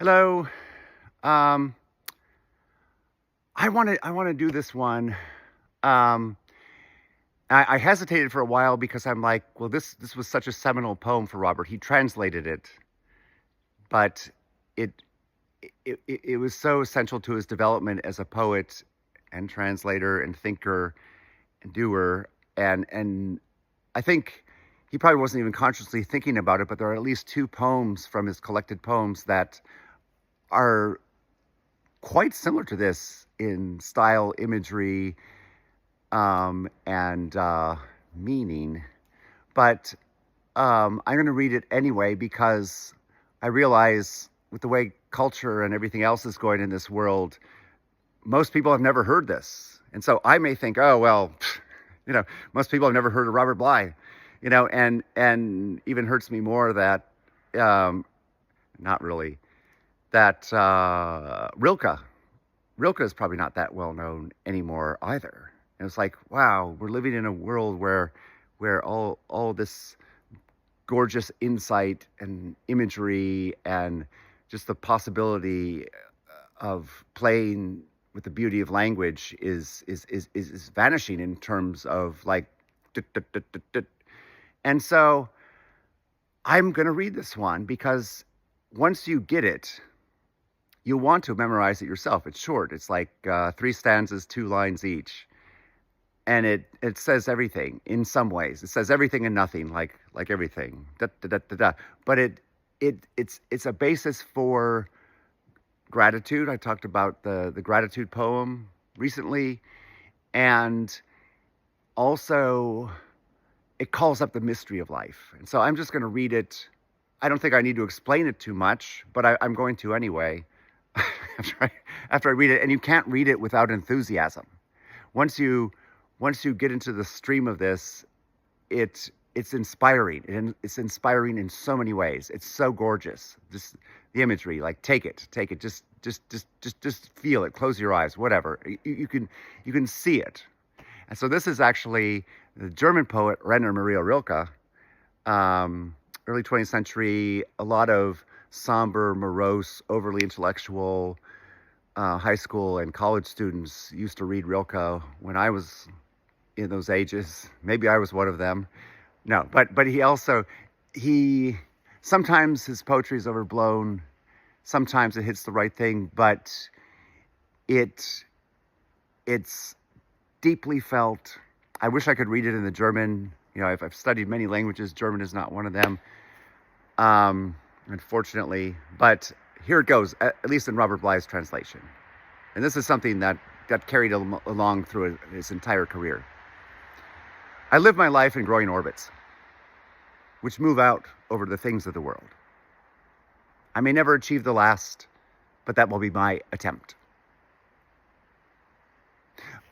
Hello. Um, I want to do this one. Um, I hesitated for a while because I'm like, well, this was such a seminal poem for Robert. He translated it, but it it was so essential to his development as a poet and translator and thinker and doer. And I think he probably wasn't even consciously thinking about it, but there are at least two poems from his collected poems that are quite similar to this in style, imagery, and meaning. But I'm going to read it anyway because I realize with the way culture and everything else is going in this world, most people have never heard this. And so I may think, oh, well, you know, most people have never heard of Robert Bly, and even hurts me more that, um, not really, that Rilke is probably not that well known anymore either. And it's like, wow, we're living in a world where all this gorgeous insight and imagery and just the possibility of playing with the beauty of language is vanishing in terms of like tut, tut, tut, tut, tut. And so I'm going to read this one because once you get it, you'll want to memorize it yourself. It's short. It's like three stanzas, two lines each, and it says everything in some ways. It says everything and nothing, like everything. Da, da, da, da, da. But it's a basis for gratitude. I talked about the gratitude poem recently, and also it calls up the mystery of life. And so I'm just going to read it. I don't think I need to explain it too much, but I'm going to anyway. after I read it, and you can't read it without enthusiasm. Once you get into the stream of this, it's inspiring, and it's inspiring in so many ways. It's so gorgeous. Just the imagery, like take it, just feel it. Close your eyes, whatever. You can see it. And so this is actually the German poet Rainer Maria Rilke, early 20th century. A lot of somber, morose, overly intellectual high school and college students used to read Rilke when I was in those ages. Maybe I was one of them. No, but he sometimes his poetry is overblown. Sometimes it hits the right thing, but it's deeply felt. I wish I could read it in the German. I've studied many languages. German is not one of them. Unfortunately, but here it goes, at least in Robert Bly's translation. And this is something that got carried along through his entire career. I live my life in growing orbits, which move out over the things of the world. I may never achieve the last, but that will be my attempt.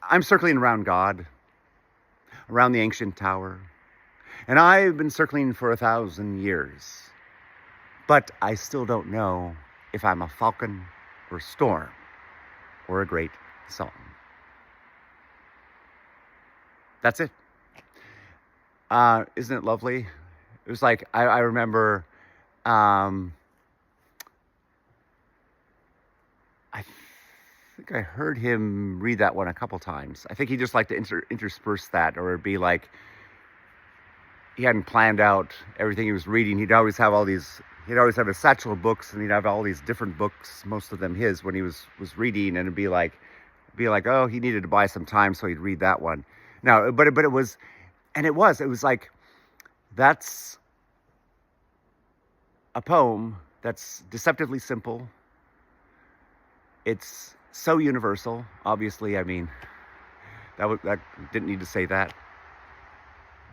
I'm circling around God, around the ancient tower, and I've been circling for 1,000 years. But I still don't know if I'm a falcon or a storm or a great song. That's it. Isn't it lovely? It was like, I remember, I think I heard him read that one a couple times. I think he just liked to intersperse that, or it'd be like, he hadn't planned out everything he was reading. He'd always have a satchel of books, and he'd have all these different books, most of them his, when he was reading, and it'd be like, oh, he needed to buy some time, so he'd read that one. No, but it was like, that's a poem that's deceptively simple. It's so universal. Obviously, I mean, that didn't need to say that.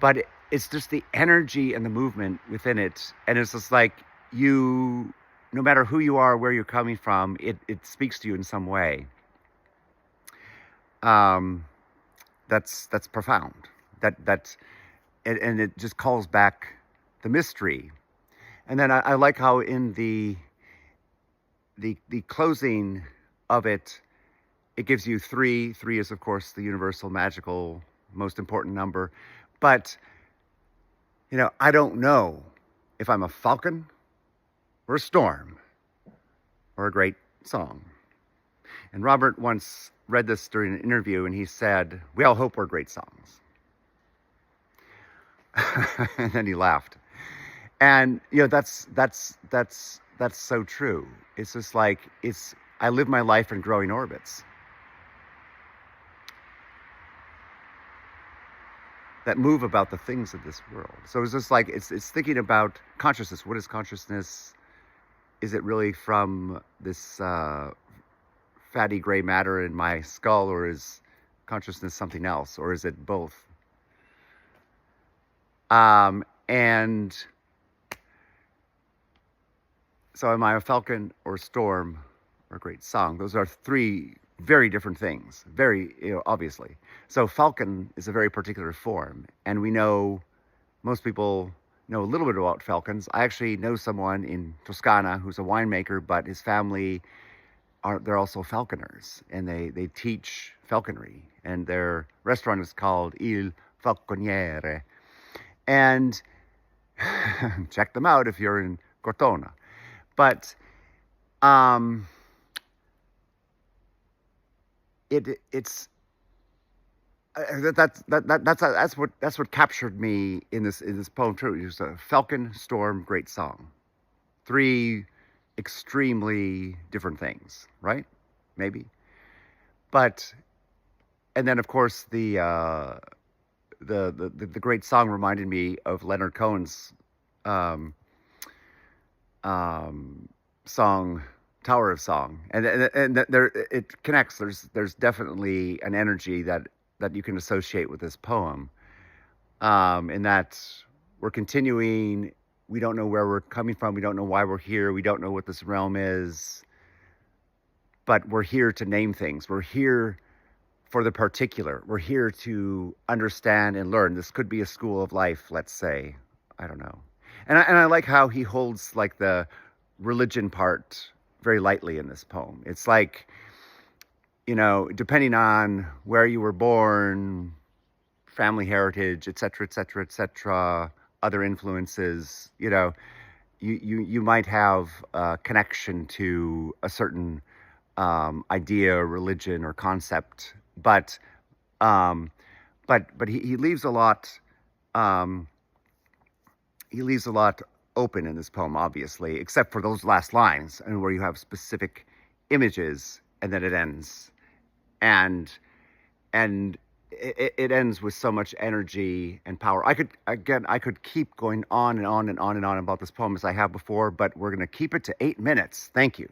But it's just the energy and the movement within it. And it's just like, no matter who you are, where you're coming from, it speaks to you in some way. That's profound. And it just calls back the mystery. And then I like how in the closing of it, it gives you three. Three is, of course, the universal, magical, most important number. But, I don't know if I'm a falcon or a storm or a great song. And Robert once read this during an interview, and he said, "We all hope we're great songs." And then he laughed. And that's so true. It's just like I live my life in growing orbits that move about the things of this world. So it's just like it's thinking about consciousness. What is consciousness? Is it really from this fatty gray matter in my skull, or is consciousness something else, or is it both? And so am I a falcon or storm or a great song? Those are three very different things, very, obviously. So falcon is a very particular form, and we know, most people know a little bit about falcons. I actually know someone in Toscana who's a winemaker, but his family they're also falconers, and they teach falconry, and their restaurant is called Il Falconiere. And check them out if you're in Cortona. But it's that's what captured me in this poem too. It was a falcon, storm, great song. Three extremely different things, right? Maybe. But and then of course the great song reminded me of Leonard Cohen's song Tower of Song, and there it connects. There's definitely an energy that you can associate with this poem, in that we're continuing. We don't know where we're coming from. We don't know why we're here. We don't know what this realm is, but we're here to name things. We're here for the particular. We're here to understand and learn. This could be a school of life, let's say. I don't know. And I like how he holds like the religion part very lightly in this poem. It's like, depending on where you were born, family heritage, etc., etc., etc., other influences, you might have a connection to a certain idea, religion, or concept, but he leaves a lot. He leaves a lot open in this poem, obviously, except for those last lines, and where you have specific images, and then it ends, and it ends with so much energy and power. I could keep going on and on and on and on about this poem as I have before, but we're going to keep it to 8 minutes. Thank you.